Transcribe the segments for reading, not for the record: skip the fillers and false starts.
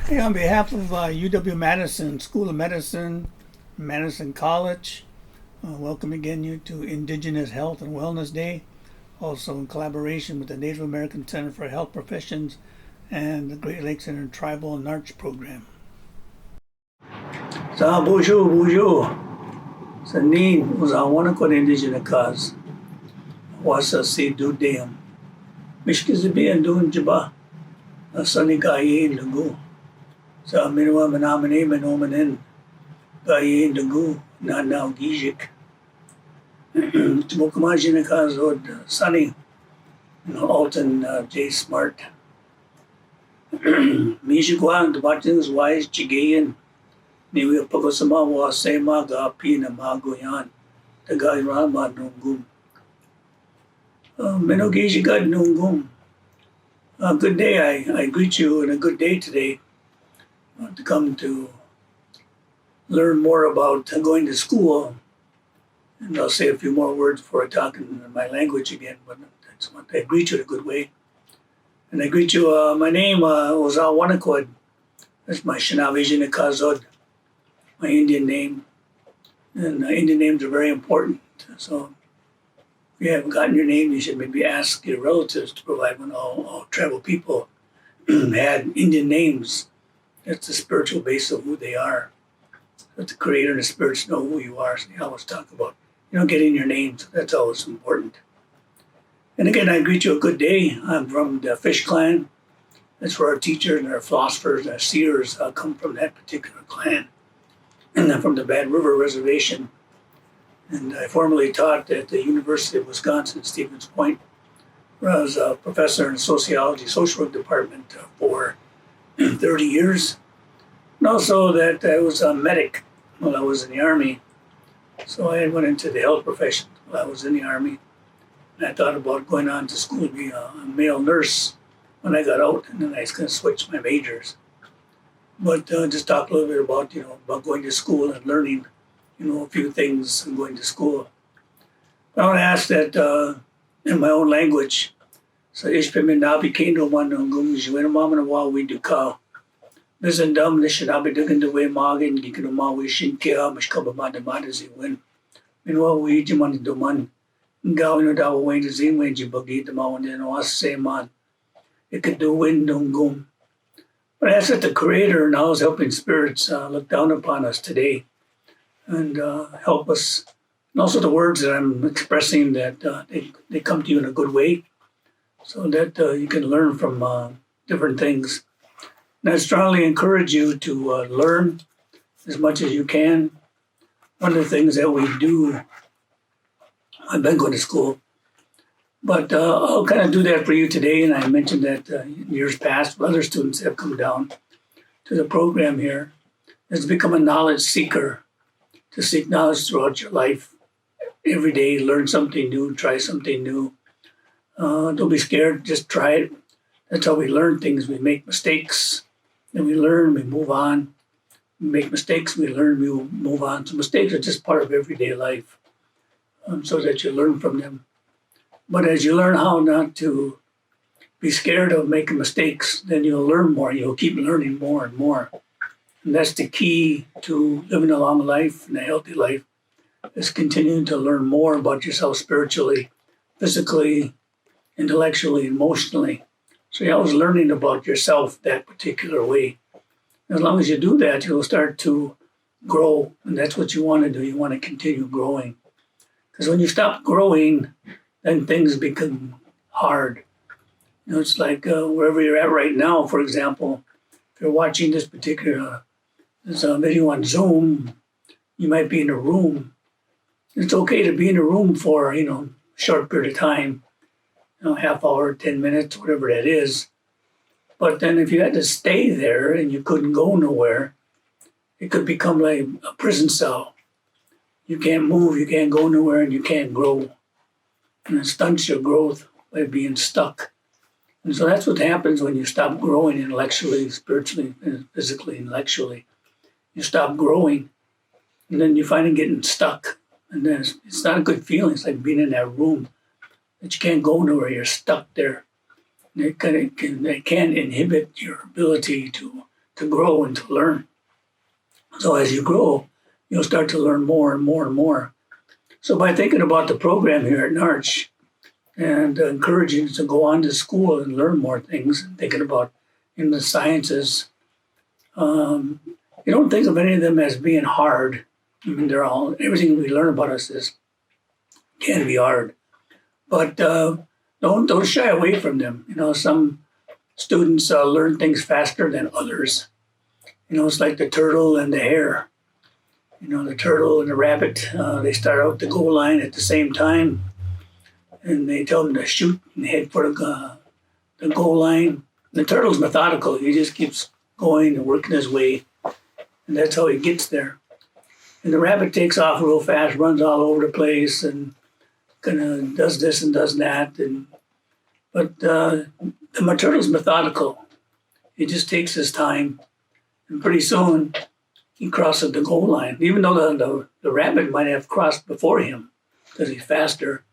Hey, on behalf of UW-Madison School of Medicine, Madison College, welcome again you to Indigenous Health and Wellness Day, also in collaboration with the Native American Center for Health Professions and the Great Lakes Intertribal Narch Program. Sa bonjour, bonjour. Sa nin usawana ko indigenous cause. Wasa si dudem. Mishkizibi and dun jaba. Asani gaye lugu. Sa minwa manamane manomanen. Gaye lugu na now gijik. Tumukamajina kazod Sunny. Alton J. Smart. Mijigwang Dubatins Wise Chigayan. Niwi Pagosama was Sema Gapi na Magoyan. The guy Rama Nungum. Menogeji God Nungum. Good day. I greet you and a good day today to come to learn more about going to school. And I'll say a few more words before I talk in my language again, but that's what I greet you in a good way. And I greet you, my name was Wanakwad. That's my Shinabijin Kazod, my Indian name. And Indian names are very important. So if you haven't gotten your name, you should maybe ask your relatives to provide one. All tribal people had Indian names. That's the spiritual base of who they are. Let the Creator and the spirits know who you are. So they always talk about, getting your names. That's always important. And again, I greet you a good day. I'm from the Fish Clan. That's where our teachers and our philosophers and our seers come from that particular clan. And I'm from the Bad River Reservation. And I formerly taught at the University of Wisconsin, Stevens Point, where I was a professor in sociology, social work department for 30 years. And also that I was a medic while I was in the Army. So I went into the health profession while I was in the Army. And I thought about going on to school to be a male nurse when I got out, and then I was going to switch my majors. But just talk a little bit about going to school and learning, a few things and going to school. I want to ask that in my own language. So Ishpiminabi Kendo Manungum Juenamamanawa we do cow. Bizandum Nishanabi Dugan the way Magin, Gikanuma we Shinkia, Mishkabamadamadasi win. Meanwhile, we Jimani Duman. Gawin daw way to zin when you buggy the mountain and was say man. It could do wind don't gum. But I ask that the Creator and all his helping spirits look down upon us today and help us. And also the words that I'm expressing that they come to you in a good way so that you can learn from different things. And I strongly encourage you to learn as much as you can. One of the things that we do, I've been going to school, but I'll kind of do that for you today. And I mentioned that in years past, other students have come down to the program here, is to become a knowledge seeker, to seek knowledge throughout your life. Every day, learn something new, try something new. Don't be scared, just try it. That's how we learn things. We make mistakes, then we learn, we move on. We make mistakes, we learn, we move on. So mistakes are just part of everyday life. So that you learn from them. But as you learn how not to be scared of making mistakes, then you'll learn more. You'll keep learning more and more. And that's the key to living a long life and a healthy life, is continuing to learn more about yourself spiritually, physically, intellectually, emotionally. So you're always learning about yourself that particular way. As long as you do that, you'll start to grow. And that's what you want to do. You want to continue growing. Because when you stop growing, then things become hard. It's like wherever you're at right now, for example, if you're watching this particular video on Zoom, you might be in a room. It's okay to be in a room for, a short period of time, half hour, 10 minutes, whatever that is. But then if you had to stay there and you couldn't go nowhere, it could become like a prison cell. You can't move, you can't go nowhere, and you can't grow. And it stunts your growth by being stuck. And so that's what happens when you stop growing intellectually, spiritually, physically, intellectually. You stop growing, and then you find it getting stuck. And then it's not a good feeling. It's like being in that room that you can't go nowhere. You're stuck there. It can inhibit your ability to to grow and to learn. So as you grow, you'll start to learn more and more and more. So by thinking about the program here at Narch and encouraging to go on to school and learn more things, and thinking about in the sciences, you don't think of any of them as being hard. I mean, everything we learn about us can be hard, but don't shy away from them. Some students learn things faster than others. It's like the turtle and the hare. The turtle and the rabbit, they start out the goal line at the same time, and they tell them to shoot and head for the goal line. The turtle's methodical. He just keeps going and working his way, and that's how he gets there. And the rabbit takes off real fast, runs all over the place, and kind of does this and does that. But the turtle's methodical. He just takes his time, and pretty soon he crosses the goal line, even though the rabbit might have crossed before him because he's faster.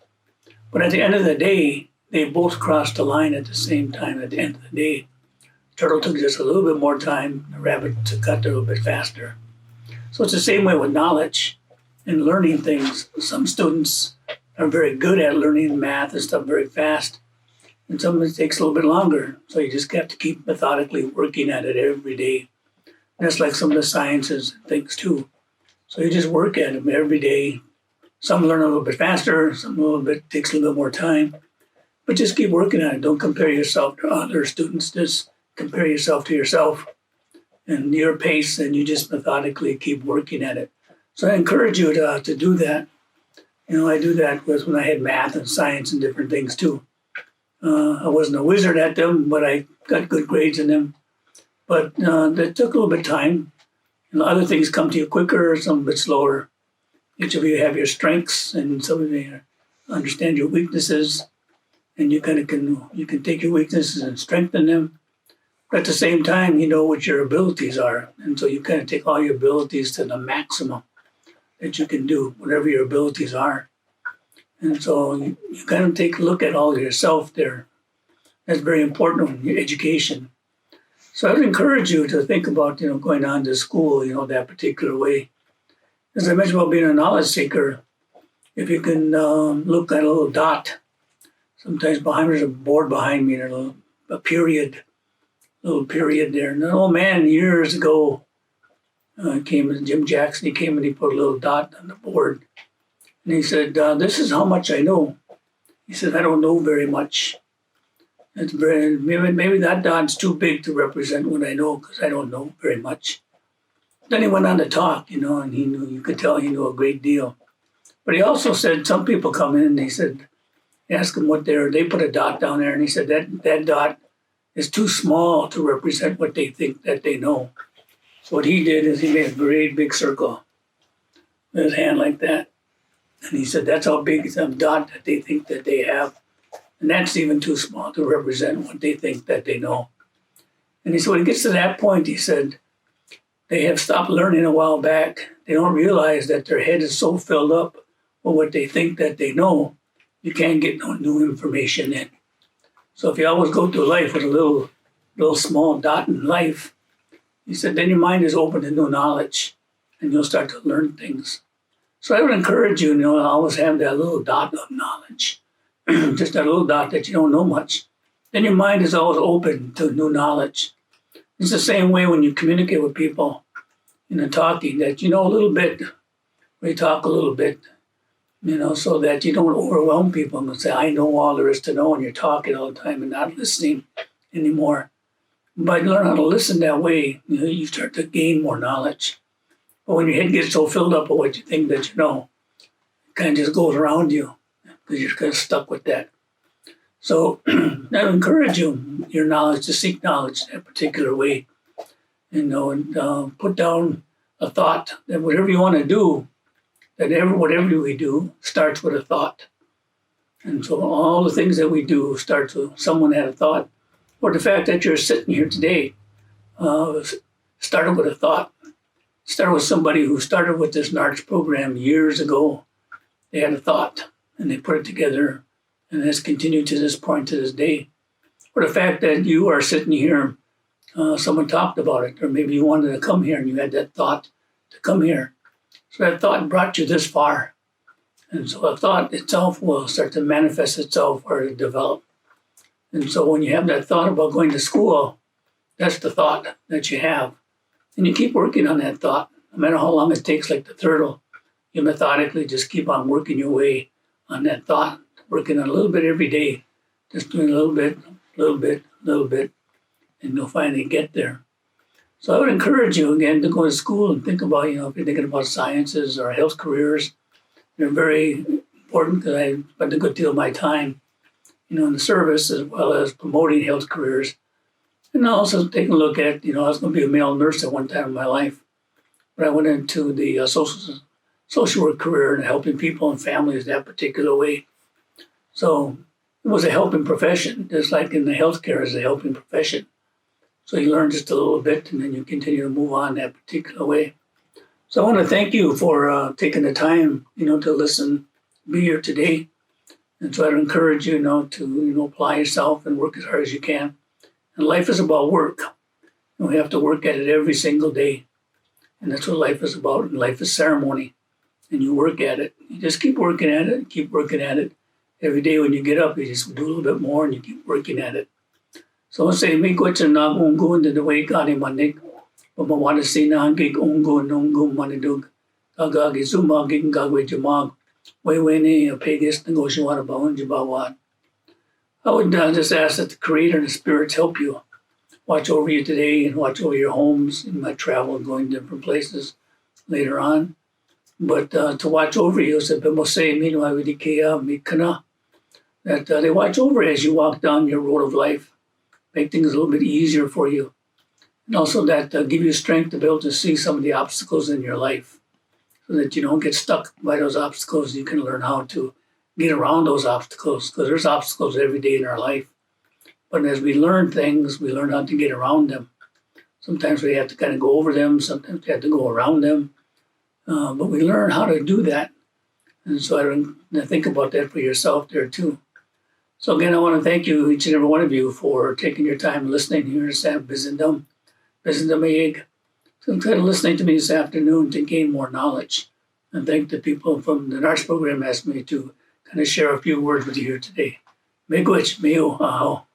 But at the end of the day, they both crossed the line at the same time at the end of the day. The turtle took just a little bit more time. The rabbit got there a little bit faster. So it's the same way with knowledge and learning things. Some students are very good at learning math and stuff very fast, and some of it takes a little bit longer. So you just have to keep methodically working at it every day. And that's like some of the sciences and things too. So you just work at them every day. Some learn a little bit faster, some a little bit takes a little bit more time. But just keep working at it. Don't compare yourself to other students. Just compare yourself to yourself and your pace, and you just methodically keep working at it. So I encourage you to do that. I do that when I had math and science and different things too. I wasn't a wizard at them, but I got good grades in them. But that took a little bit of time. Other things come to you quicker, some a bit slower. Each of you have your strengths, and some of you understand your weaknesses, and you can take your weaknesses and strengthen them. But at the same time, you know what your abilities are, and so you kind of take all your abilities to the maximum that you can do, whatever your abilities are. And so you kind of take a look at all of yourself there. That's very important in your education. So I would encourage you to think about, going on to school, that particular way. As I mentioned about being a knowledge seeker, if you can look at a little dot, sometimes there's a board behind me, and a little period there. And an old man years ago came, Jim Jackson, he came and he put a little dot on the board. And he said, this is how much I know. He said, I don't know very much. Maybe that dot's too big to represent what I know because I don't know very much. Then he went on to talk, and you could tell he knew a great deal. But he also said some people come in and he asked them what they put a dot down there, and he said that dot is too small to represent what they think that they know. So what he did is he made a great big circle with his hand like that. And he said that's how big some dot that they think that they have. And that's even too small to represent what they think that they know. And he said when it gets to that point, he said, they have stopped learning a while back. They don't realize that their head is so filled up with what they think that they know, you can't get no new information in. So if you always go through life with a little small dot in life, he said, then your mind is open to new knowledge and you'll start to learn things. So I would encourage you, to always have that little dot of knowledge, just that little dot that you don't know much. Then your mind is always open to new knowledge. It's the same way when you communicate with people talking, that you know a little bit, we talk a little bit, so that you don't overwhelm people and say, I know all there is to know, and you're talking all the time and not listening anymore. But you learn how to listen that way, you start to gain more knowledge. But when your head gets so filled up with what you think that you know, it kind of just goes around you because you're kind of stuck with that. So I encourage you, your knowledge, to seek knowledge in a particular way, and put down a thought that whatever you want to do, whatever we do starts with a thought. And so all the things that we do starts with someone had a thought, or the fact that you're sitting here today started with a thought. Started with somebody who started with this NARCH program years ago. They had a thought and they put it together, and it's continued to this point, to this day. Or the fact that you are sitting here someone talked about it, or maybe you wanted to come here and you had that thought to come here. So that thought brought you this far. And so a thought itself will start to manifest itself or to develop. And so when you have that thought about going to school, that's the thought that you have. And you keep working on that thought, no matter how long it takes, like the turtle. You methodically just keep on working your way on that thought, working on a little bit every day, just doing a little bit, and you'll finally get there. So I would encourage you again to go to school and think about, if you're thinking about sciences or health careers, they're very important because I spent a good deal of my time, in the service as well as promoting health careers. And also taking a look at, I was going to be a male nurse at one time in my life, but I went into the social work career and helping people and families that particular way. So it was a helping profession, just like in the healthcare is a helping profession. So you learn just a little bit and then you continue to move on that particular way. So I want to thank you for taking the time, to listen, be here today. And so I'd encourage you, to apply yourself and work as hard as you can. And life is about work. We have to work at it every single day. And that's what life is about. And life is ceremony. And you work at it. You just keep working at it, keep working at it. Every day when you get up, you just do a little bit more and you keep working at it. So I'll say, "May ko na ungo into the way God manig, but I want to say na gig ungo nungo manidug, agagi zumaging gagwe jamag, way a pegis negotiate baon jabawat." I would just ask that the Creator and the Spirits help you. Watch over you today and watch over your homes. You might travel and going to different places later on. But to watch over you, that they watch over as you walk down your road of life. Make things a little bit easier for you. And also that give you strength to be able to see some of the obstacles in your life so that you don't get stuck by those obstacles. You can learn how to get around those obstacles because there's obstacles every day in our life. But as we learn things, we learn how to get around them. Sometimes we have to kind of go over them. Sometimes we have to go around them. But we learn how to do that. And so I think about that for yourself there too. So again, I want to thank you, each and every one of you, for taking your time listening here to Sam Bizindam Mayig. So try to listening to me this afternoon to gain more knowledge. And thank the people from the NARS program asked me to kind of share a few words with you here today. Megwich, Mayo, Aho.